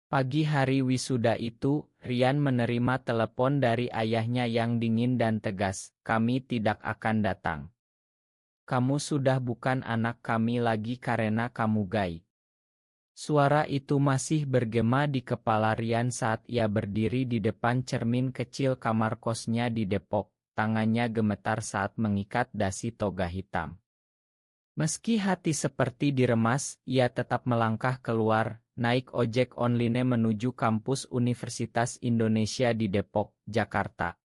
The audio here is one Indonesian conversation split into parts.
Pagi hari wisuda itu, Rian menerima telepon dari ayahnya yang dingin dan tegas, "Kami tidak akan datang. Kamu sudah bukan anak kami lagi karena kamu gay." Suara itu masih bergema di kepala Rian saat ia berdiri di depan cermin kecil kamar kosnya di Depok. Tangannya gemetar saat mengikat dasi toga hitam. Meski hati seperti diremas, ia tetap melangkah keluar, naik ojek online menuju kampus Universitas Indonesia di Depok, Jakarta.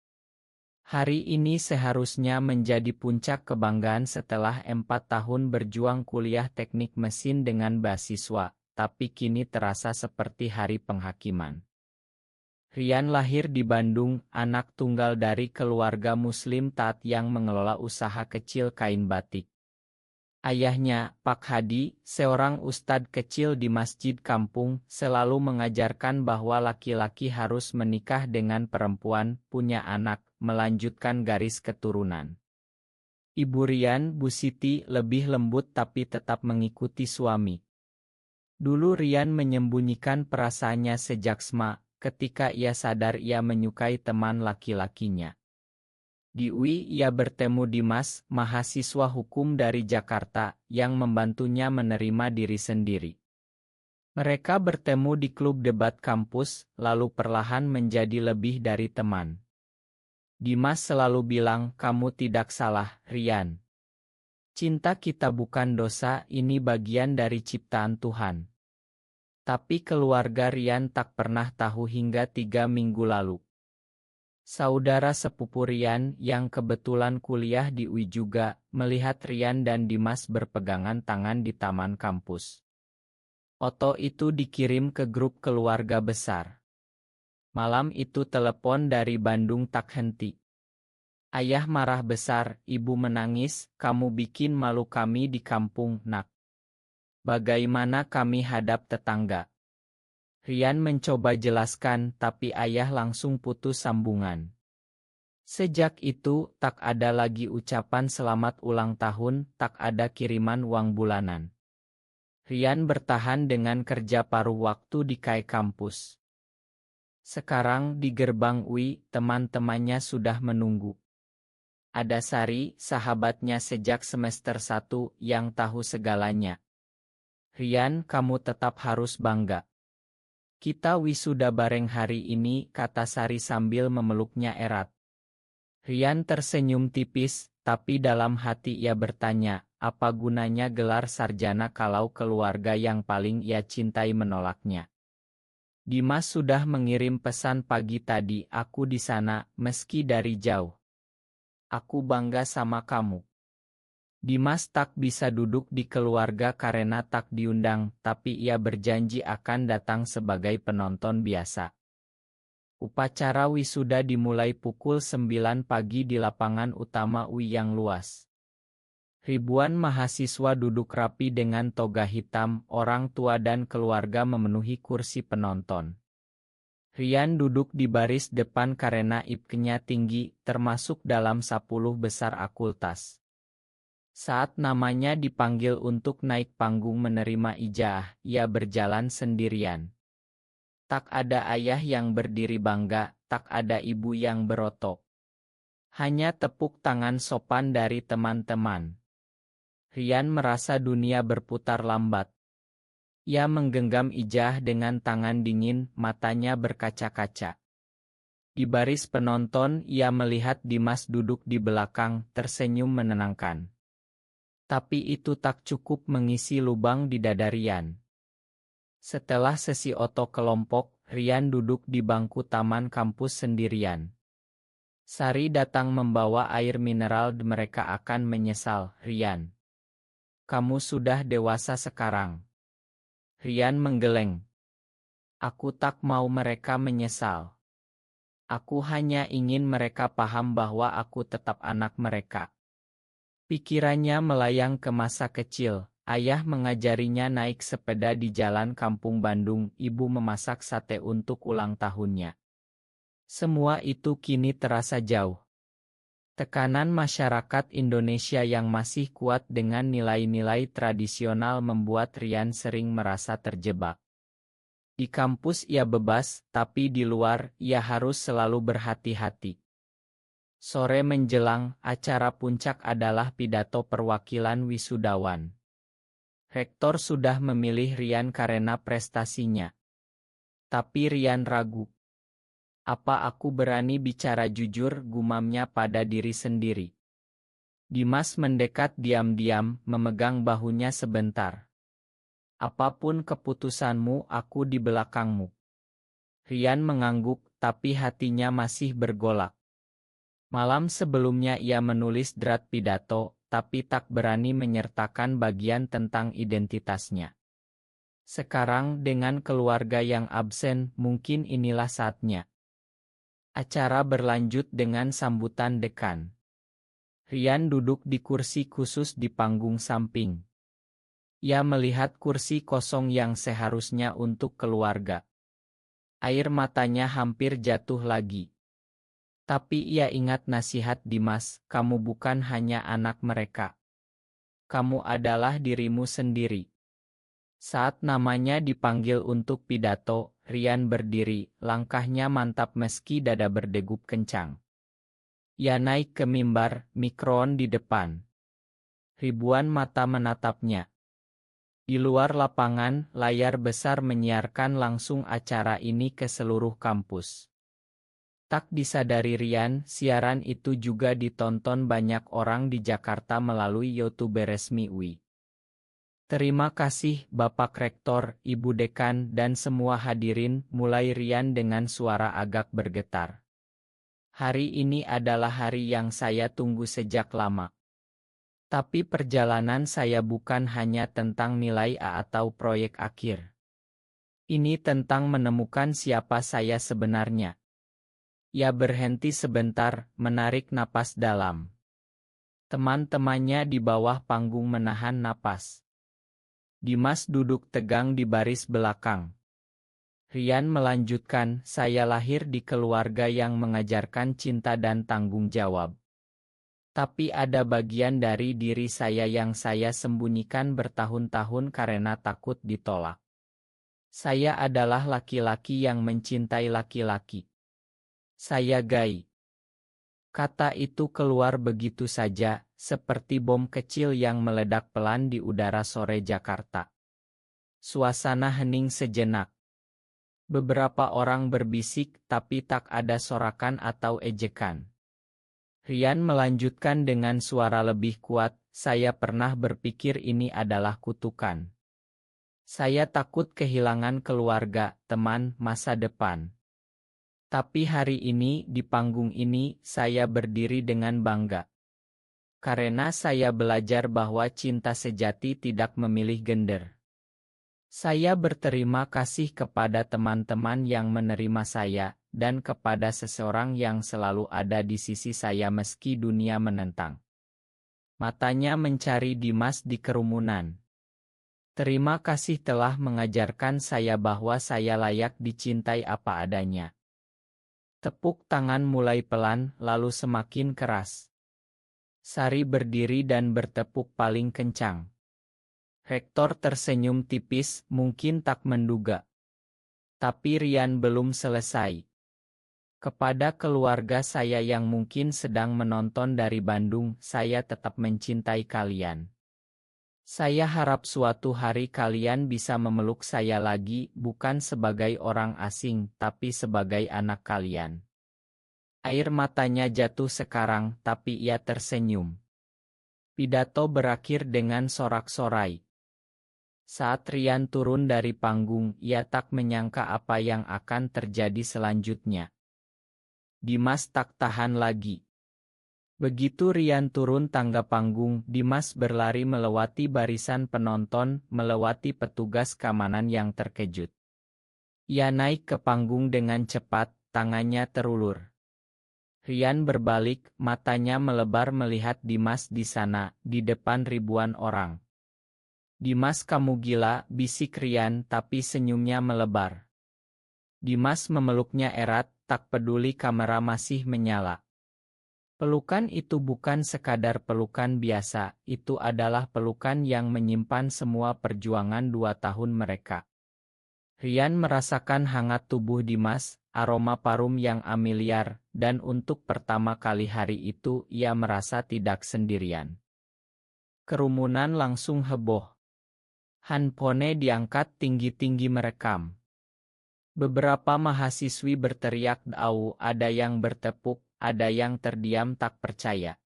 Hari ini seharusnya menjadi puncak kebanggaan setelah 4 tahun berjuang kuliah teknik mesin dengan beasiswa, tapi kini terasa seperti hari penghakiman. Rian lahir di Bandung, anak tunggal dari keluarga Muslim taat yang mengelola usaha kecil kain batik. Ayahnya, Pak Hadi, seorang ustadz kecil di masjid kampung, selalu mengajarkan bahwa laki-laki harus menikah dengan perempuan, punya anak, melanjutkan garis keturunan. Ibu Rian, Bu Siti, lebih lembut tapi tetap mengikuti suami. Dulu Rian menyembunyikan perasaannya sejak SMA, ketika ia sadar ia menyukai teman laki-lakinya. Di UI ia bertemu Dimas, mahasiswa hukum dari Jakarta, yang membantunya menerima diri sendiri. Mereka bertemu di klub debat kampus, lalu perlahan menjadi lebih dari teman. Dimas selalu bilang, "Kamu tidak salah, Rian. Cinta kita bukan dosa, ini bagian dari ciptaan Tuhan." Tapi keluarga Rian tak pernah tahu hingga 3 minggu lalu. Saudara sepupu Rian yang kebetulan kuliah di UI juga, melihat Rian dan Dimas berpegangan tangan di taman kampus. Foto itu dikirim ke grup keluarga besar. Malam itu telepon dari Bandung tak henti. "Ayah marah besar, ibu menangis, kamu bikin malu kami di kampung, nak. Bagaimana kami hadap tetangga?" Rian mencoba jelaskan, tapi ayah langsung putus sambungan. Sejak itu, tak ada lagi ucapan selamat ulang tahun, tak ada kiriman uang bulanan. Rian bertahan dengan kerja paruh waktu di KAI kampus. Sekarang di gerbang UI, teman-temannya sudah menunggu. Ada Sari, sahabatnya sejak semester 1, yang tahu segalanya. "Rian, kamu tetap harus bangga. Kita wisuda bareng hari ini," kata Sari sambil memeluknya erat. Rian tersenyum tipis, tapi dalam hati ia bertanya, apa gunanya gelar sarjana kalau keluarga yang paling ia cintai menolaknya. "Dimas sudah mengirim pesan pagi tadi, aku di sana, meski dari jauh. Aku bangga sama kamu." Dimas tak bisa duduk di keluarga karena tak diundang, tapi ia berjanji akan datang sebagai penonton biasa. Upacara wisuda dimulai pukul 9 pagi di lapangan utama UI yang luas. Ribuan mahasiswa duduk rapi dengan toga hitam, orang tua dan keluarga memenuhi kursi penonton. Rian duduk di baris depan karena IPK-nya tinggi, termasuk dalam 10 besar akultas. Saat namanya dipanggil untuk naik panggung menerima ijazah, ia berjalan sendirian. Tak ada ayah yang berdiri bangga, tak ada ibu yang beroto. Hanya tepuk tangan sopan dari teman-teman. Rian merasa dunia berputar lambat. Ia menggenggam ijazah dengan tangan dingin, matanya berkaca-kaca. Di baris penonton, ia melihat Dimas duduk di belakang, tersenyum menenangkan. Tapi itu tak cukup mengisi lubang di dada Rian. Setelah sesi oto kelompok, Rian duduk di bangku taman kampus sendirian. Sari datang membawa air mineral. "Mereka akan menyesal, Rian. Kamu sudah dewasa sekarang." Rian menggeleng. "Aku tak mau mereka menyesal. Aku hanya ingin mereka paham bahwa aku tetap anak mereka." Pikirannya melayang ke masa kecil. Ayah mengajarinya naik sepeda di jalan kampung Bandung, ibu memasak sate untuk ulang tahunnya. Semua itu kini terasa jauh. Tekanan masyarakat Indonesia yang masih kuat dengan nilai-nilai tradisional membuat Rian sering merasa terjebak. Di kampus ia bebas, tapi di luar ia harus selalu berhati-hati. Sore menjelang, acara puncak adalah pidato perwakilan wisudawan. Rektor sudah memilih Rian karena prestasinya. Tapi Rian ragu. Apa aku berani bicara jujur, gumamnya pada diri sendiri. Dimas mendekat diam-diam, memegang bahunya sebentar. Apapun keputusanmu, aku di belakangmu. Rian mengangguk, tapi hatinya masih bergolak. Malam sebelumnya ia menulis draft pidato, tapi tak berani menyertakan bagian tentang identitasnya. Sekarang dengan keluarga yang absen, mungkin inilah saatnya. Acara berlanjut dengan sambutan dekan. Rian duduk di kursi khusus di panggung samping. Ia melihat kursi kosong yang seharusnya untuk keluarga. Air matanya hampir jatuh lagi. Tapi ia ingat nasihat Dimas, kamu bukan hanya anak mereka. Kamu adalah dirimu sendiri. Saat namanya dipanggil untuk pidato, Rian berdiri, langkahnya mantap meski dada berdegup kencang. Ia naik ke mimbar, mikron di depan. Ribuan mata menatapnya. Di luar lapangan, layar besar menyiarkan langsung acara ini ke seluruh kampus. Tak disadari Rian, siaran itu juga ditonton banyak orang di Jakarta melalui YouTube resmi UI. Terima kasih Bapak Rektor, Ibu Dekan, dan semua hadirin, mulai Rian dengan suara agak bergetar. Hari ini adalah hari yang saya tunggu sejak lama. Tapi perjalanan saya bukan hanya tentang nilai A atau proyek akhir. Ini tentang menemukan siapa saya sebenarnya. Ia berhenti sebentar, menarik napas dalam. Teman-temannya di bawah panggung menahan napas. Dimas duduk tegang di baris belakang. Rian melanjutkan, saya lahir di keluarga yang mengajarkan cinta dan tanggung jawab. Tapi ada bagian dari diri saya yang saya sembunyikan bertahun-tahun karena takut ditolak. Saya adalah laki-laki yang mencintai laki-laki. Saya gay. Kata itu keluar begitu saja, seperti bom kecil yang meledak pelan di udara sore Jakarta. Suasana hening sejenak. Beberapa orang berbisik, tapi tak ada sorakan atau ejekan. Rian melanjutkan dengan suara lebih kuat, saya pernah berpikir ini adalah kutukan. Saya takut kehilangan keluarga, teman, masa depan. Tapi hari ini, di panggung ini, saya berdiri dengan bangga. Karena saya belajar bahwa cinta sejati tidak memilih gender. Saya berterima kasih kepada teman-teman yang menerima saya, dan kepada seseorang yang selalu ada di sisi saya meski dunia menentang. Matanya mencari Dimas di kerumunan. Terima kasih telah mengajarkan saya bahwa saya layak dicintai apa adanya. Tepuk tangan mulai pelan, lalu semakin keras. Sari berdiri dan bertepuk paling kencang. Rektor tersenyum tipis, mungkin tak menduga. Tapi Rian belum selesai. Kepada keluarga saya yang mungkin sedang menonton dari Bandung, saya tetap mencintai kalian. Saya harap suatu hari kalian bisa memeluk saya lagi, bukan sebagai orang asing, tapi sebagai anak kalian. Air matanya jatuh sekarang, tapi ia tersenyum. Pidato berakhir dengan sorak-sorai. Saat Rian turun dari panggung, ia tak menyangka apa yang akan terjadi selanjutnya. Dimas tak tahan lagi. Begitu Rian turun tangga panggung, Dimas berlari melewati barisan penonton, melewati petugas keamanan yang terkejut. Ia naik ke panggung dengan cepat, tangannya terulur. Rian berbalik, matanya melebar melihat Dimas di sana, di depan ribuan orang. Dimas, kamu gila, bisik Rian, tapi senyumnya melebar. Dimas memeluknya erat, tak peduli kamera masih menyala. Pelukan itu bukan sekadar pelukan biasa, itu adalah pelukan yang menyimpan semua perjuangan 2 tahun mereka. Rian merasakan hangat tubuh Dimas, aroma parfum yang familiar, dan untuk pertama kali hari itu ia merasa tidak sendirian. Kerumunan langsung heboh. Handphone diangkat tinggi-tinggi merekam. Beberapa mahasiswi berteriak "Au", ada yang bertepuk, ada yang terdiam tak percaya.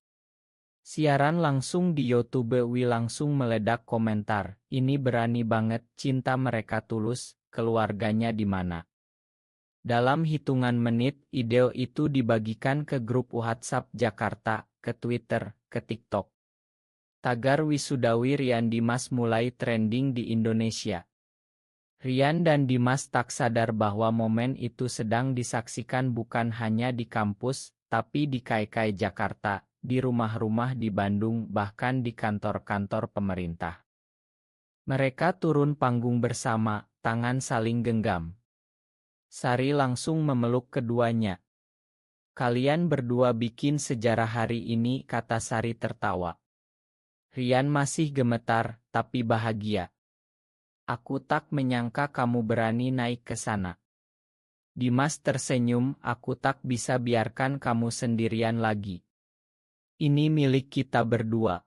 Siaran langsung di YouTube langsung meledak komentar, "Ini berani banget, cinta mereka tulus, keluarganya di mana?" Dalam hitungan menit, video itu dibagikan ke grup WhatsApp Jakarta, ke Twitter, ke TikTok. Tagar wisudawi Rian Dimas mulai trending di Indonesia. Rian dan Dimas tak sadar bahwa momen itu sedang disaksikan bukan hanya di kampus, tapi di kai-kai Jakarta, di rumah-rumah di Bandung, bahkan di kantor-kantor pemerintah. Mereka turun panggung bersama, tangan saling genggam. Sari langsung memeluk keduanya. "Kalian berdua bikin sejarah hari ini," kata Sari tertawa. Rian masih gemetar, tapi bahagia. "Aku tak menyangka kamu berani naik ke sana." Dimas tersenyum, "Aku tak bisa biarkan kamu sendirian lagi. Ini milik kita berdua."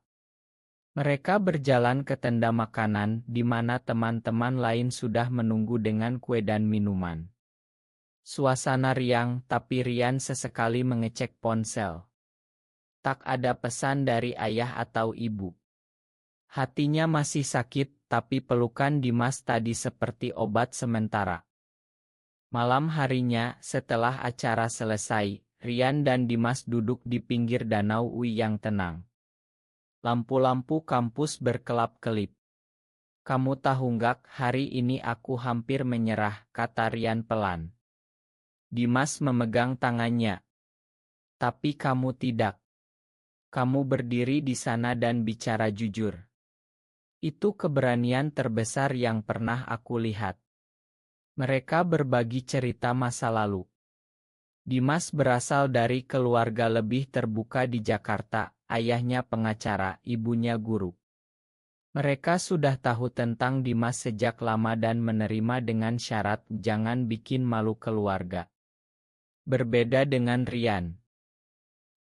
Mereka berjalan ke tenda makanan, di mana teman-teman lain sudah menunggu dengan kue dan minuman. Suasana riang, tapi Rian sesekali mengecek ponsel. Tak ada pesan dari ayah atau ibu. Hatinya masih sakit, tapi pelukan Dimas tadi seperti obat sementara. Malam harinya, setelah acara selesai, Rian dan Dimas duduk di pinggir danau UI yang tenang. Lampu-lampu kampus berkelap-kelip. "Kamu tahu nggak, hari ini aku hampir menyerah," kata Rian pelan. Dimas memegang tangannya. "Tapi kamu tidak. Kamu berdiri di sana dan bicara jujur. Itu keberanian terbesar yang pernah aku lihat." Mereka berbagi cerita masa lalu. Dimas berasal dari keluarga lebih terbuka di Jakarta, ayahnya pengacara, ibunya guru. Mereka sudah tahu tentang Dimas sejak lama dan menerima dengan syarat jangan bikin malu keluarga. Berbeda dengan Rian.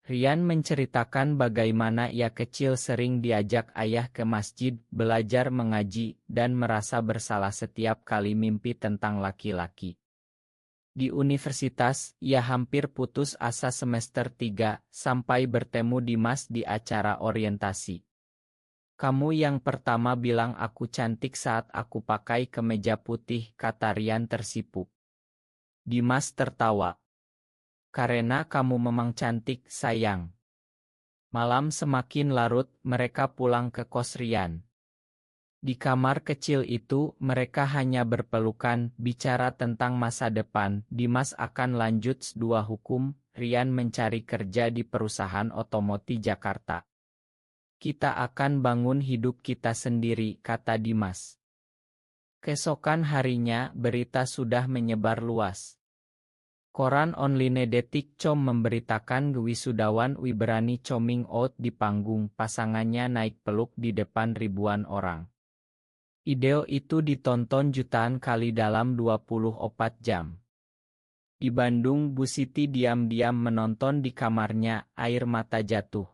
Rian menceritakan bagaimana ia kecil sering diajak ayah ke masjid, belajar mengaji, dan merasa bersalah setiap kali mimpi tentang laki-laki. Di universitas, ia hampir putus asa semester 3, sampai bertemu Dimas di acara orientasi. "Kamu yang pertama bilang aku cantik saat aku pakai kemeja putih," kata Rian tersipu. Dimas tertawa. "Karena kamu memang cantik, sayang." Malam semakin larut, mereka pulang ke kos Rian. Di kamar kecil itu, mereka hanya berpelukan, bicara tentang masa depan. Dimas akan lanjut S2 hukum, Rian mencari kerja di perusahaan otomotif Jakarta. "Kita akan bangun hidup kita sendiri," kata Dimas. Keesokan harinya, berita sudah menyebar luas. Koran online Detik.com memberitakan wisudawan UI berani coming out di panggung, pasangannya naik peluk di depan ribuan orang. Video itu ditonton jutaan kali dalam 24 jam. Di Bandung, Bu Siti diam-diam menonton di kamarnya, air mata jatuh.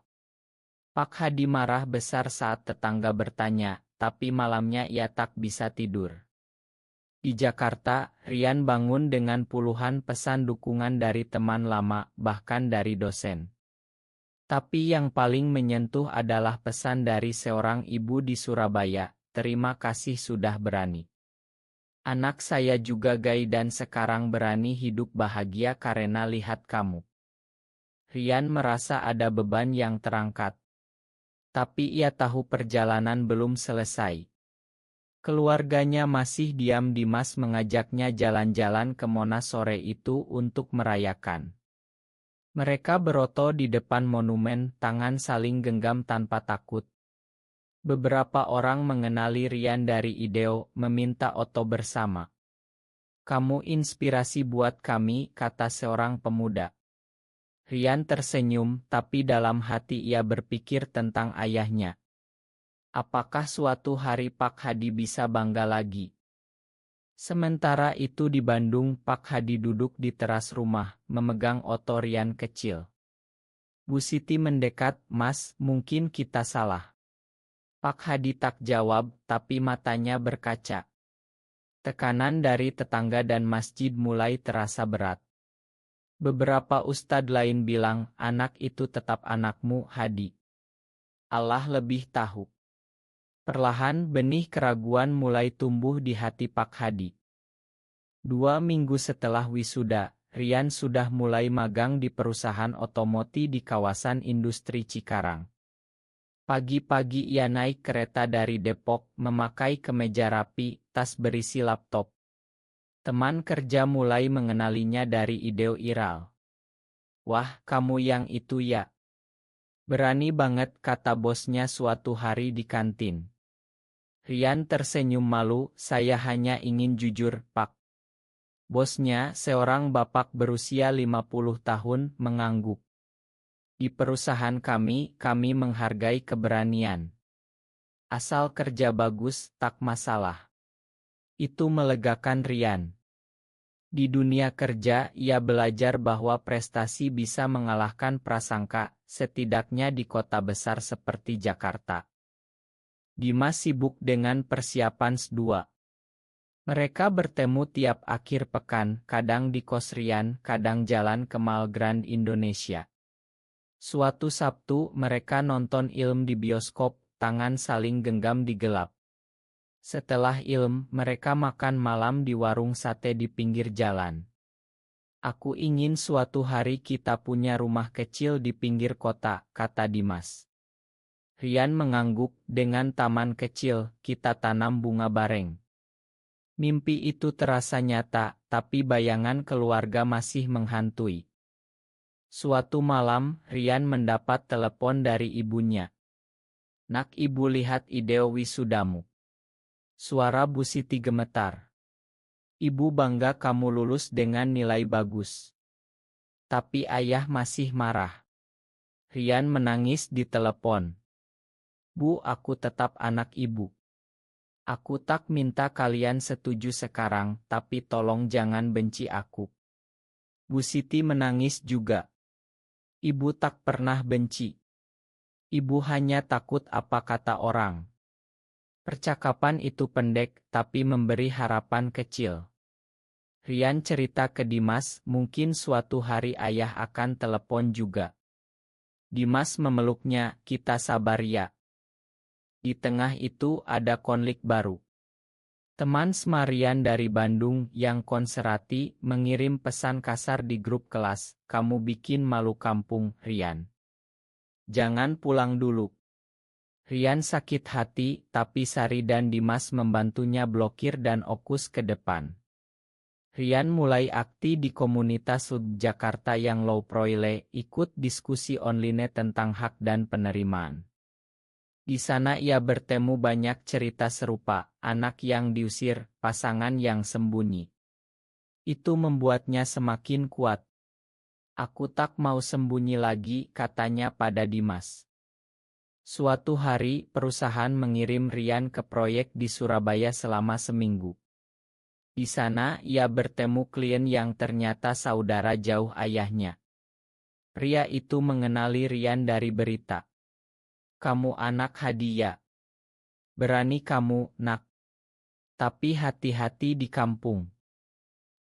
Pak Hadi marah besar saat tetangga bertanya, tapi malamnya ia tak bisa tidur. Di Jakarta, Rian bangun dengan puluhan pesan dukungan dari teman lama, bahkan dari dosen. Tapi yang paling menyentuh adalah pesan dari seorang ibu di Surabaya, "Terima kasih sudah berani. Anak saya juga gay dan sekarang berani hidup bahagia karena lihat kamu." Rian merasa ada beban yang terangkat. Tapi ia tahu perjalanan belum selesai. Keluarganya masih diam. Dimas mengajaknya jalan-jalan ke Monas sore itu untuk merayakan. Mereka beroto di depan monumen, tangan saling genggam tanpa takut. Beberapa orang mengenali Rian dari IDEO, meminta foto bersama. "Kamu inspirasi buat kami," kata seorang pemuda. Rian tersenyum, tapi dalam hati ia berpikir tentang ayahnya. Apakah suatu hari Pak Hadi bisa bangga lagi? Sementara itu di Bandung, Pak Hadi duduk di teras rumah, memegang oto Rian kecil. Bu Siti mendekat, "Mas, mungkin kita salah." Pak Hadi tak jawab, tapi matanya berkaca. Tekanan dari tetangga dan masjid mulai terasa berat. Beberapa ustadz lain bilang, "Anak itu tetap anakmu, Hadi. Allah lebih tahu." Perlahan benih keraguan mulai tumbuh di hati Pak Hadi. 2 minggu setelah wisuda, Rian sudah mulai magang di perusahaan otomotif di kawasan industri Cikarang. Pagi-pagi ia naik kereta dari Depok, memakai kemeja rapi, tas berisi laptop. Teman kerja mulai mengenalinya dari ide Iral. "Wah, kamu yang itu ya?" Berani banget, kata bosnya suatu hari di kantin. Rian tersenyum malu, "Saya hanya ingin jujur, Pak." Bosnya, seorang bapak berusia 50 tahun, mengangguk. "Di perusahaan kami menghargai keberanian. Asal kerja bagus, tak masalah." Itu melegakan Rian. Di dunia kerja, ia belajar bahwa prestasi bisa mengalahkan prasangka, setidaknya di kota besar seperti Jakarta. Dimas sibuk dengan persiapan S2. Mereka bertemu tiap akhir pekan, kadang di kos Rian, kadang jalan ke Mall Grand Indonesia. Suatu Sabtu, mereka nonton film di bioskop, tangan saling genggam di gelap. Setelah film, mereka makan malam di warung sate di pinggir jalan. "Aku ingin suatu hari kita punya rumah kecil di pinggir kota," kata Dimas. Rian mengangguk, "Dengan taman kecil, kita tanam bunga bareng." Mimpi itu terasa nyata, tapi bayangan keluarga masih menghantui. Suatu malam, Rian mendapat telepon dari ibunya. "Nak, ibu lihat ide wisudamu." Suara Bu Siti gemetar. "Ibu bangga kamu lulus dengan nilai bagus." Tapi ayah masih marah. Rian menangis di telepon. "Bu, aku tetap anak ibu. Aku tak minta kalian setuju sekarang, tapi tolong jangan benci aku." Bu Siti menangis juga. "Ibu tak pernah benci. Ibu hanya takut apa kata orang." Percakapan itu pendek, tapi memberi harapan kecil. Rian cerita ke Dimas, "Mungkin suatu hari ayah akan telepon juga." Dimas memeluknya, "Kita sabar ya." Di tengah itu ada konflik baru. Teman semarian dari Bandung yang konservatif mengirim pesan kasar di grup kelas, "Kamu bikin malu kampung, Rian. Jangan pulang dulu." Rian sakit hati, tapi Sari dan Dimas membantunya blokir dan fokus ke depan. Rian mulai aktif di komunitas Jakarta yang low profile, ikut diskusi online tentang hak dan penerimaan. Di sana ia bertemu banyak cerita serupa, anak yang diusir, pasangan yang sembunyi. Itu membuatnya semakin kuat. "Aku tak mau sembunyi lagi," katanya pada Dimas. Suatu hari, perusahaan mengirim Rian ke proyek di Surabaya selama seminggu. Di sana, ia bertemu klien yang ternyata saudara jauh ayahnya. Pria itu mengenali Rian dari berita. "Kamu anak Hadiah. Berani kamu, Nak. Tapi hati-hati di kampung."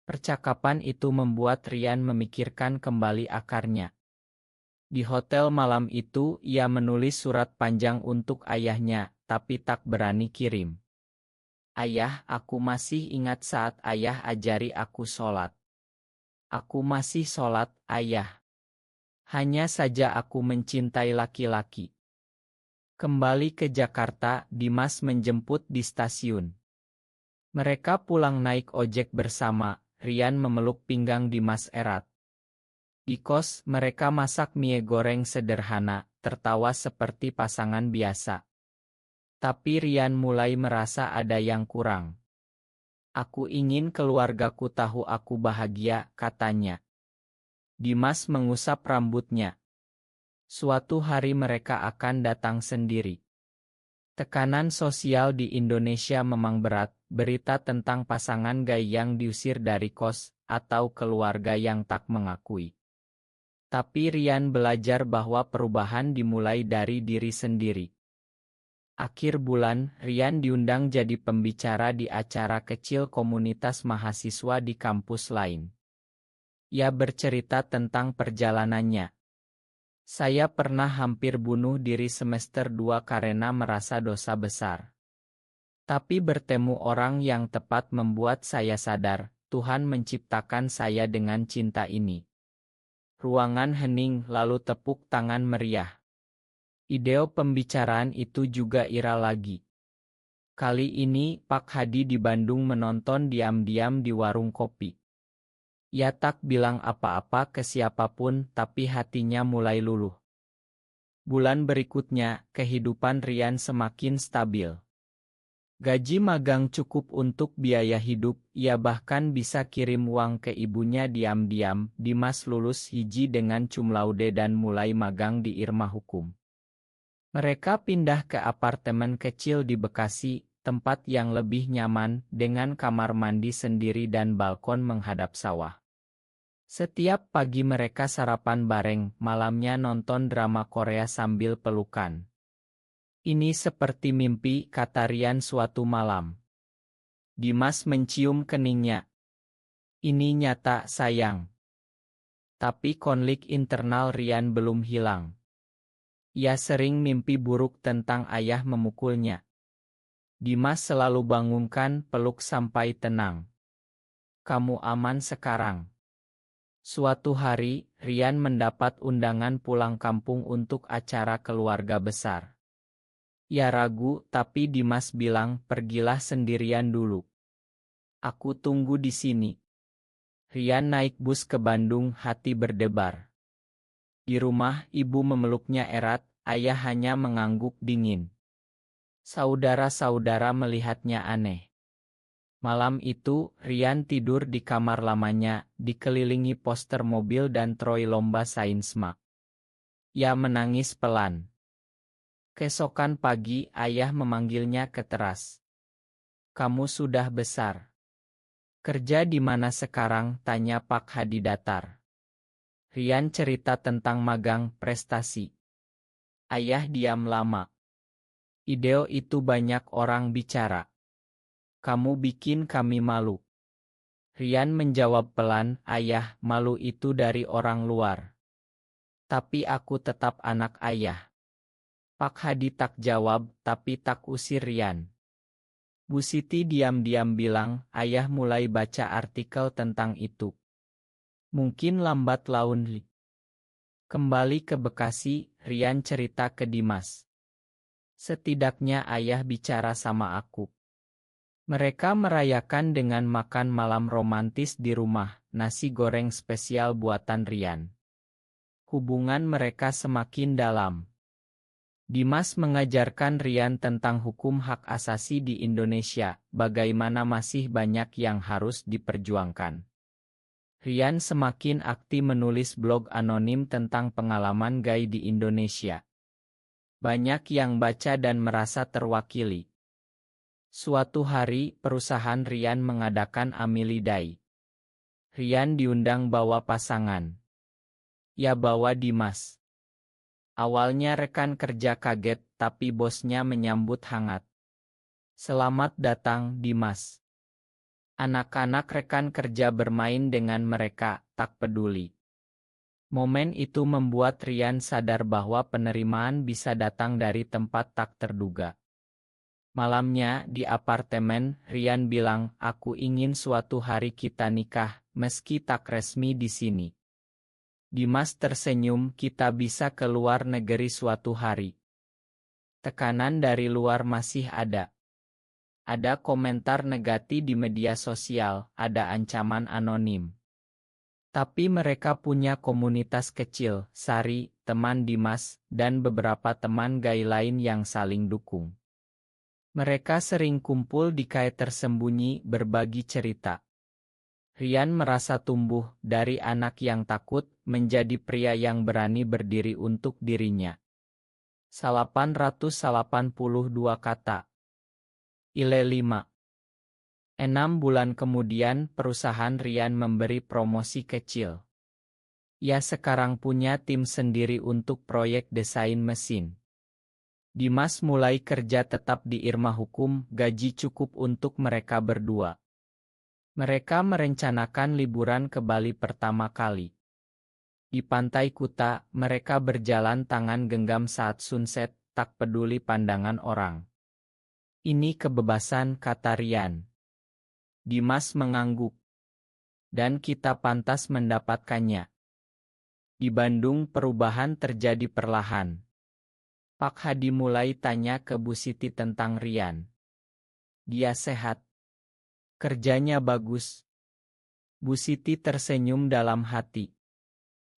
Percakapan itu membuat Rian memikirkan kembali akarnya. Di hotel malam itu, ia menulis surat panjang untuk ayahnya, tapi tak berani kirim. "Ayah, aku masih ingat saat ayah ajari aku sholat. Aku masih sholat, ayah. Hanya saja aku mencintai laki-laki." Kembali ke Jakarta, Dimas menjemput di stasiun. Mereka pulang naik ojek bersama, Rian memeluk pinggang Dimas erat. Di kos, mereka masak mie goreng sederhana, tertawa seperti pasangan biasa. Tapi Rian mulai merasa ada yang kurang. "Aku ingin keluargaku tahu aku bahagia," katanya. Dimas mengusap rambutnya. "Suatu hari mereka akan datang sendiri." Tekanan sosial di Indonesia memang berat, berita tentang pasangan gay yang diusir dari kos, atau keluarga yang tak mengakui. Tapi Rian belajar bahwa perubahan dimulai dari diri sendiri. Akhir bulan, Rian diundang jadi pembicara di acara kecil komunitas mahasiswa di kampus lain. Ia bercerita tentang perjalanannya. Saya pernah hampir bunuh diri semester 2 karena merasa dosa besar. Tapi bertemu orang yang tepat membuat saya sadar, Tuhan menciptakan saya dengan cinta ini. Ruangan hening lalu tepuk tangan meriah. Ide pembicaraan itu juga ira lagi. Kali ini Pak Hadi di Bandung menonton diam-diam di warung kopi. Ia tak bilang apa-apa ke siapapun tapi hatinya mulai luluh. Bulan berikutnya, kehidupan Rian semakin stabil. Gaji magang cukup untuk biaya hidup, ia bahkan bisa kirim uang ke ibunya diam-diam. Dimas lulus hiji dengan cum laude dan mulai magang di Irma Hukum. Mereka pindah ke apartemen kecil di Bekasi, tempat yang lebih nyaman, dengan kamar mandi sendiri dan balkon menghadap sawah. Setiap pagi mereka sarapan bareng, malamnya nonton drama Korea sambil pelukan. Ini seperti mimpi, kata Rian suatu malam. Dimas mencium keningnya. Ini nyata, sayang. Tapi konflik internal Rian belum hilang. Ia sering mimpi buruk tentang ayah memukulnya. Dimas selalu bangunkan, peluk sampai tenang. Kamu aman sekarang. Suatu hari, Rian mendapat undangan pulang kampung untuk acara keluarga besar. Ia ragu, tapi Dimas bilang, pergilah sendirian dulu. Aku tunggu di sini. Rian naik bus ke Bandung, hati berdebar. Di rumah, ibu memeluknya erat, ayah hanya mengangguk dingin. Saudara-saudara melihatnya aneh. Malam itu, Rian tidur di kamar lamanya, dikelilingi poster mobil dan troi lomba sains mak. Ia menangis pelan. Keesokan pagi, ayah memanggilnya ke teras. Kamu sudah besar. Kerja di mana sekarang? Tanya Pak Hadi datar. Rian cerita tentang magang, prestasi. Ayah diam lama. Ide itu banyak orang bicara. Kamu bikin kami malu. Rian menjawab pelan, ayah, malu itu dari orang luar. Tapi aku tetap anak ayah. Pak Hadi tak jawab, tapi tak usir Rian. Bu Siti diam-diam bilang, ayah mulai baca artikel tentang itu. Mungkin lambat laun. Kembali ke Bekasi, Rian cerita ke Dimas. Setidaknya ayah bicara sama aku. Mereka merayakan dengan makan malam romantis di rumah, nasi goreng spesial buatan Rian. Hubungan mereka semakin dalam. Dimas mengajarkan Rian tentang hukum hak asasi di Indonesia, bagaimana masih banyak yang harus diperjuangkan. Rian semakin aktif menulis blog anonim tentang pengalaman gay di Indonesia. Banyak yang baca dan merasa terwakili. Suatu hari, perusahaan Rian mengadakan Amili Day. Rian diundang bawa pasangan. Ia bawa Dimas. Awalnya rekan kerja kaget, tapi bosnya menyambut hangat. Selamat datang, Dimas. Anak-anak rekan kerja bermain dengan mereka, tak peduli. Momen itu membuat Rian sadar bahwa penerimaan bisa datang dari tempat tak terduga. Malamnya, di apartemen, Rian bilang, aku ingin suatu hari kita nikah, meski tak resmi di sini. Dimas tersenyum, kita bisa ke luar negeri suatu hari. Tekanan dari luar masih ada. Ada komentar negatif di media sosial, ada ancaman anonim. Tapi mereka punya komunitas kecil, Sari, teman Dimas, dan beberapa teman gay lain yang saling dukung. Mereka sering kumpul di kait tersembunyi, berbagi cerita. Rian merasa tumbuh dari anak yang takut menjadi pria yang berani berdiri untuk dirinya. 882 kata. Ile 5. 6 bulan kemudian perusahaan Ryan memberi promosi kecil. Ia sekarang punya tim sendiri untuk proyek desain mesin. Dimas mulai kerja tetap di Irma Hukum, gaji cukup untuk mereka berdua. Mereka merencanakan liburan ke Bali pertama kali. Di pantai Kuta, mereka berjalan tangan genggam saat sunset, tak peduli pandangan orang. Ini kebebasan, kata Ryan. Dimas mengangguk. Dan kita pantas mendapatkannya. Di Bandung perubahan terjadi perlahan. Pak Hadi mulai tanya ke Bu Siti tentang Ryan. Dia sehat. Kerjanya bagus. Bu Siti tersenyum dalam hati.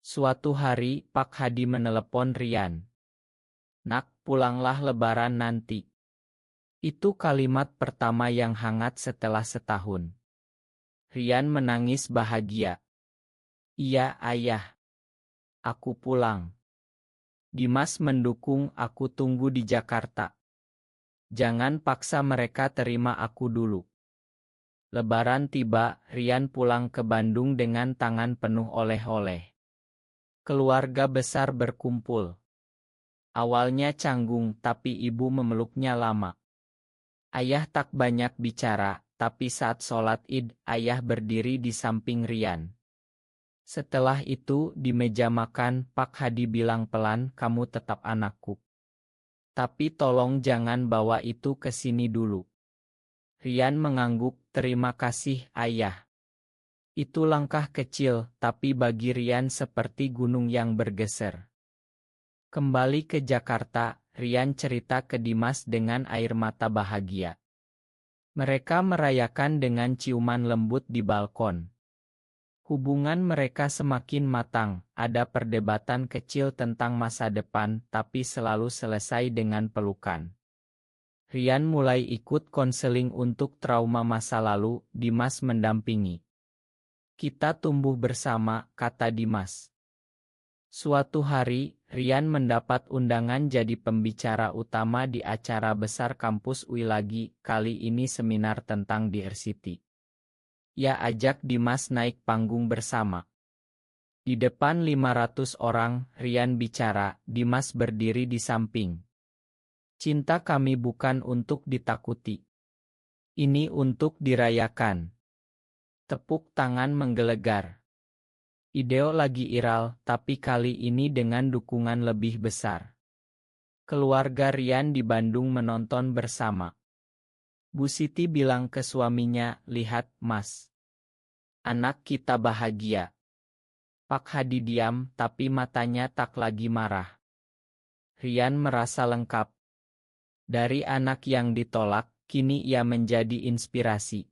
Suatu hari, Pak Hadi menelepon Ryan. Nak, pulanglah lebaran nanti. Itu kalimat pertama yang hangat setelah setahun. Ryan menangis bahagia. Iya, ayah. Aku pulang. Dimas mendukung, aku tunggu di Jakarta. Jangan paksa mereka terima aku dulu. Lebaran tiba, Ryan pulang ke Bandung dengan tangan penuh oleh-oleh. Keluarga besar berkumpul. Awalnya canggung, tapi ibu memeluknya lama. Ayah tak banyak bicara, tapi saat sholat Id, ayah berdiri di samping Ryan. Setelah itu, di meja makan, Pak Hadi bilang pelan, kamu tetap anakku. Tapi tolong jangan bawa itu ke sini dulu. Ryan mengangguk, terima kasih, ayah. Itu langkah kecil, tapi bagi Ryan seperti gunung yang bergeser. Kembali ke Jakarta, Ryan cerita ke Dimas dengan air mata bahagia. Mereka merayakan dengan ciuman lembut di balkon. Hubungan mereka semakin matang, ada perdebatan kecil tentang masa depan, tapi selalu selesai dengan pelukan. Ryan mulai ikut konseling untuk trauma masa lalu, Dimas mendampingi. Kita tumbuh bersama, kata Dimas. Suatu hari, Ryan mendapat undangan jadi pembicara utama di acara besar kampus UI lagi, kali ini seminar tentang diversity. Ia ajak Dimas naik panggung bersama. Di depan 500 orang, Ryan bicara, Dimas berdiri di samping. Cinta kami bukan untuk ditakuti. Ini untuk dirayakan. Tepuk tangan menggelegar. Ideo lagi viral, tapi kali ini dengan dukungan lebih besar. Keluarga Ryan di Bandung menonton bersama. Bu Siti bilang ke suaminya, lihat, Mas. Anak kita bahagia. Pak Hadi diam, tapi matanya tak lagi marah. Ryan merasa lengkap. Dari anak yang ditolak, kini ia menjadi inspirasi.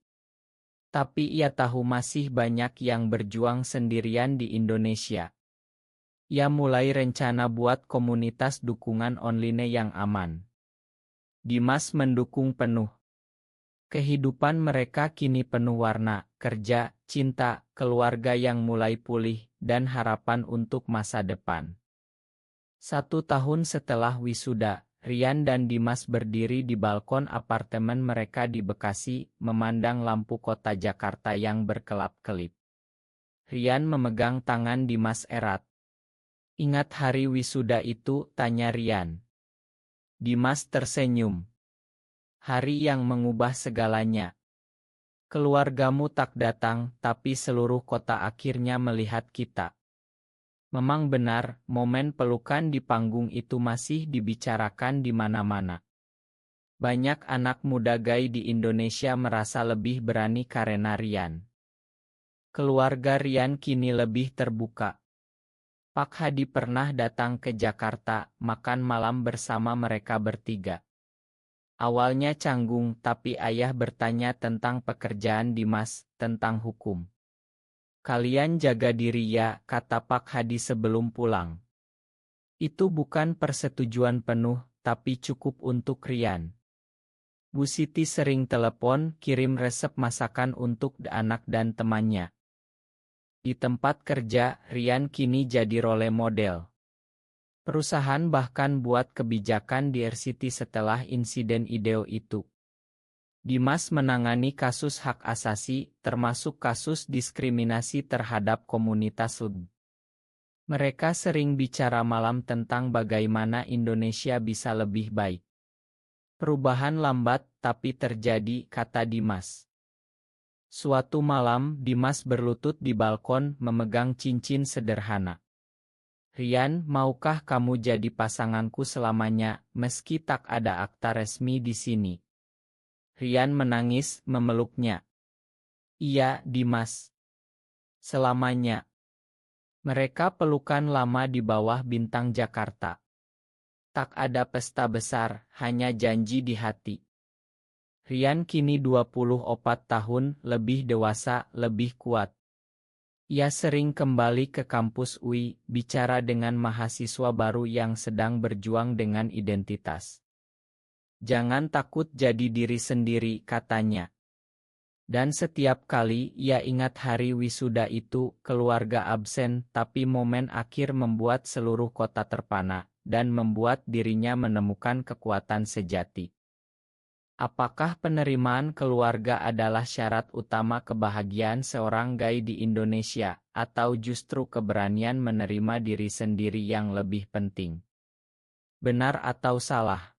Tapi ia tahu masih banyak yang berjuang sendirian di Indonesia. Ia mulai rencana buat komunitas dukungan online yang aman. Dimas mendukung penuh. Kehidupan mereka kini penuh warna, kerja, cinta, keluarga yang mulai pulih, dan harapan untuk masa depan. 1 tahun setelah wisuda, Ryan dan Dimas berdiri di balkon apartemen mereka di Bekasi, memandang lampu kota Jakarta yang berkelap-kelip. Ryan memegang tangan Dimas erat. Ingat hari wisuda itu, tanya Ryan. Dimas tersenyum. Hari yang mengubah segalanya. Keluargamu tak datang, tapi seluruh kota akhirnya melihat kita. Memang benar, momen pelukan di panggung itu masih dibicarakan di mana-mana. Banyak anak muda gay di Indonesia merasa lebih berani karena Ryan. Keluarga Ryan kini lebih terbuka. Pak Hadi pernah datang ke Jakarta, makan malam bersama mereka bertiga. Awalnya canggung, tapi ayah bertanya tentang pekerjaan Dimas, tentang hukum. Kalian jaga diri ya, kata Pak Hadi sebelum pulang. Itu bukan persetujuan penuh, tapi cukup untuk Ryan. Bu Siti sering telepon, kirim resep masakan untuk anak dan temannya. Di tempat kerja, Ryan kini jadi role model. Perusahaan bahkan buat kebijakan di RCT setelah insiden IDEO itu. Dimas menangani kasus hak asasi, termasuk kasus diskriminasi terhadap komunitas LGBTQ. Mereka sering bicara malam tentang bagaimana Indonesia bisa lebih baik. Perubahan lambat tapi terjadi, kata Dimas. Suatu malam, Dimas berlutut di balkon memegang cincin sederhana. Rian, maukah kamu jadi pasanganku selamanya, meski tak ada akta resmi di sini? Rian menangis, memeluknya. Iya, Dimas. Selamanya. Mereka pelukan lama di bawah bintang Jakarta. Tak ada pesta besar, hanya janji di hati. Rian kini 24 tahun, lebih dewasa, lebih kuat. Ia sering kembali ke kampus UI, bicara dengan mahasiswa baru yang sedang berjuang dengan identitas. Jangan takut jadi diri sendiri, katanya. Dan setiap kali ia ingat hari wisuda itu, keluarga absen, tapi momen akhir membuat seluruh kota terpana, dan membuat dirinya menemukan kekuatan sejati. Apakah penerimaan keluarga adalah syarat utama kebahagiaan seorang gay di Indonesia, atau justru keberanian menerima diri sendiri yang lebih penting? Benar atau salah?